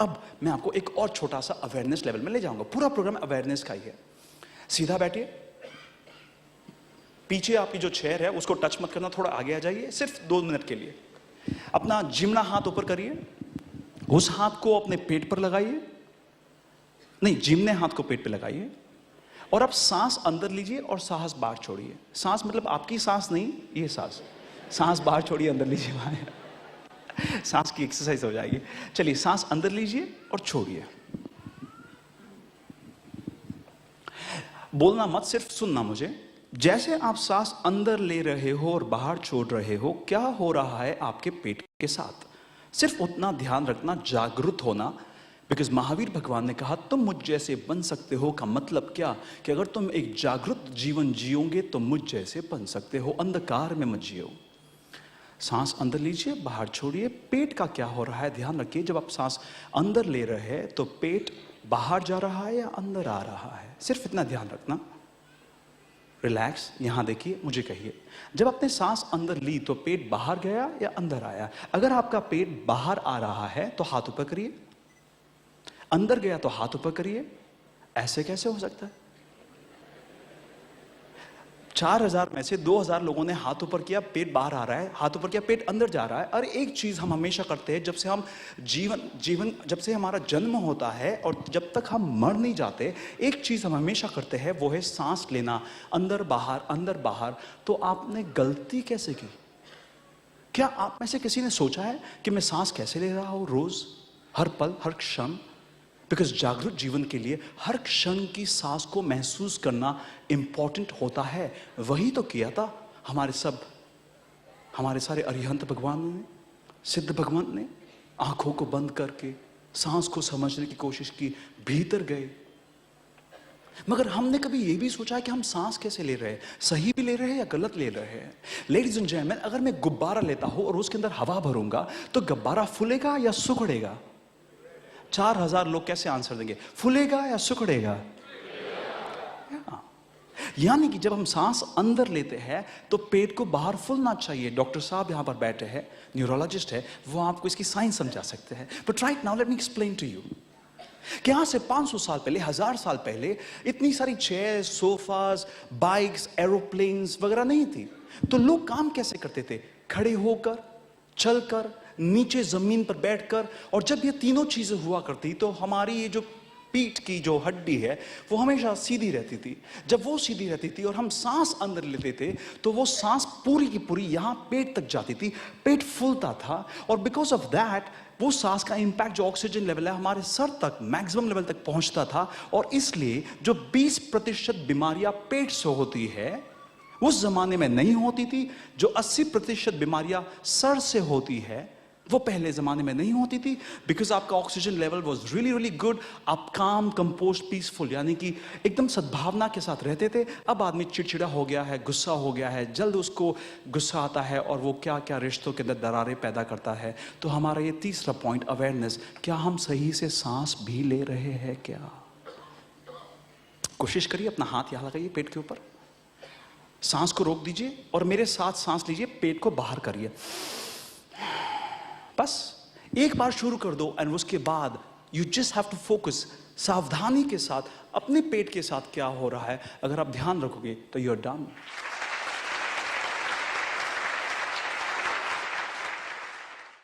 अब मैं आपको एक और छोटा सा अवेयरनेस लेवल में ले जाऊंगा। पूरा प्रोग्राम अवेयरनेस का ही है। सीधा बैठिए, पीछे आपकी जो चेयर है उसको टच मत करना, थोड़ा आगे आ जाइए सिर्फ 2 मिनट के लिए। अपना जिमना हाथ ऊपर करिए, उस हाथ को अपने पेट पर लगाइए, नहीं जिमने हाथ को पेट पे लगाइए, और अब सांस अंदर लीजिए और सांस बाहर छोड़िए। सांस मतलब आपकी सांस नहीं, ये सांस बाहर छोड़िए, अंदर लीजिए, बाहर। सांस की एक्सरसाइज हो जाएगी। चलिए, सांस अंदर लीजिए और छोड़िए। बोलना मत, सिर्फ सुनना मुझे। जैसे आप सांस अंदर ले रहे हो और बाहर छोड़ रहे हो, क्या हो रहा है आपके पेट के साथ, सिर्फ उतना ध्यान रखना, जागरूक होना। बिकॉज महावीर भगवान ने कहा तुम मुझ जैसे बन सकते हो का मतलब क्या, कि अगर तुम एक जागरूक जीवन जियोगे तो मुझ जैसे बन सकते हो, अंधकार में मत जियो। सांस अंदर लीजिए, बाहर छोड़िए। पेट का क्या हो रहा है ध्यान रखिए। जब आप सांस अंदर ले रहे हैं तो पेट बाहर जा रहा है या अंदर आ रहा है, सिर्फ इतना ध्यान रखना। रिलैक्स, यहां देखिए, मुझे कहिए, जब आपने सांस अंदर ली तो पेट बाहर गया या अंदर आया? अगर आपका पेट बाहर आ रहा है तो हाथ ऊपर करिए, अंदर गया तो हाथ ऊपर करिए। ऐसे कैसे हो सकता है? 4000 में से 2000 लोगों ने हाथ ऊपर किया, पेट बाहर आ रहा है, हाथ ऊपर किया, पेट अंदर जा रहा है। और एक चीज हम हमेशा करते हैं, जब से हम जब से हमारा जन्म होता है और जब तक हम मर नहीं जाते, एक चीज हम हमेशा करते हैं, वो है सांस लेना, अंदर बाहर अंदर बाहर। तो आपने गलती कैसे की? क्या आप में से किसी ने सोचा है कि मैं सांस कैसे ले रहा हूं रोज, हर पल, हर क्षण? बिकॉज जागरूक जीवन के लिए हर क्षण की सांस को महसूस करना इंपॉर्टेंट होता है। वही तो किया था हमारे सारे अरिहंत भगवान ने, सिद्ध भगवान ने। आंखों को बंद करके सांस को समझने की कोशिश की, भीतर गए। मगर हमने कभी यह भी सोचा है कि हम सांस कैसे ले रहे हैं, सही भी ले रहे हैं या गलत ले रहे हैं? लेडीज एंड जेंटलमैन, अगर मैं गुब्बारा लेता हूं और उसके अंदर हवा भरूंगा तो गुब्बारा फूलेगा या सुखड़ेगा? 4000 लोग कैसे आंसर देंगे? फूलेगा या सुखड़ेगा? यानी कि जब हम सांस अंदर लेते हैं तो पेट को बाहर फूलना चाहिए। डॉक्टर साहब यहां पर बैठे हैं, न्यूरोलॉजिस्ट है, वो आपको इसकी साइंस समझा सकते हैं। But right now let me explain to you कि यहां से 500 साल पहले, 1000 साल पहले इतनी सारी चेयर्स, सोफास, बाइक्स, एरोप्लेन्स वगैरह नहीं थी। तो लोग काम कैसे करते थे? खड़े होकर, चलकर, नीचे जमीन पर बैठकर। और जब ये तीनों चीजें हुआ करती तो हमारी ये जो पीठ की जो हड्डी है वो हमेशा सीधी रहती थी। जब वो सीधी रहती थी और हम सांस अंदर लेते थे तो वो सांस पूरी की पूरी यहां पेट तक जाती थी, पेट फूलता था। और बिकॉज ऑफ दैट वो सांस का इंपैक्ट जो ऑक्सीजन लेवल है हमारे सर तक, मैक्सिमम लेवल तक पहुंचता था। और इसलिए जो 20% बीमारियां पेट से होती है उस जमाने में नहीं होती थी। जो 80% बीमारियां सर से होती है वो पहले जमाने में नहीं होती थी। बिकॉज आपका oxygen level was really really good. आप काम, कंपोस्ट, पीसफुल, यानी कि एकदम सद्भावना के साथ रहते थे। अब आदमी चिड़चिड़ा हो गया है, गुस्सा हो गया है, जल्द उसको गुस्सा आता है और वो क्या क्या रिश्तों के अंदर दरारें पैदा करता है। तो हमारा ये तीसरा पॉइंट, अवेयरनेस। क्या हम सही से सांस भी ले रहे हैं? क्या? कोशिश करिए, अपना हाथ यहां लगाइए पेट के ऊपर, सांस को रोक दीजिए और मेरे साथ सांस लीजिए, पेट को बाहर करिए। बस एक बार शुरू कर दो एंड उसके बाद you just have to focus, सावधानी के साथ अपने पेट के साथ क्या हो रहा है। अगर आप ध्यान रखोगे तो यू आर डन।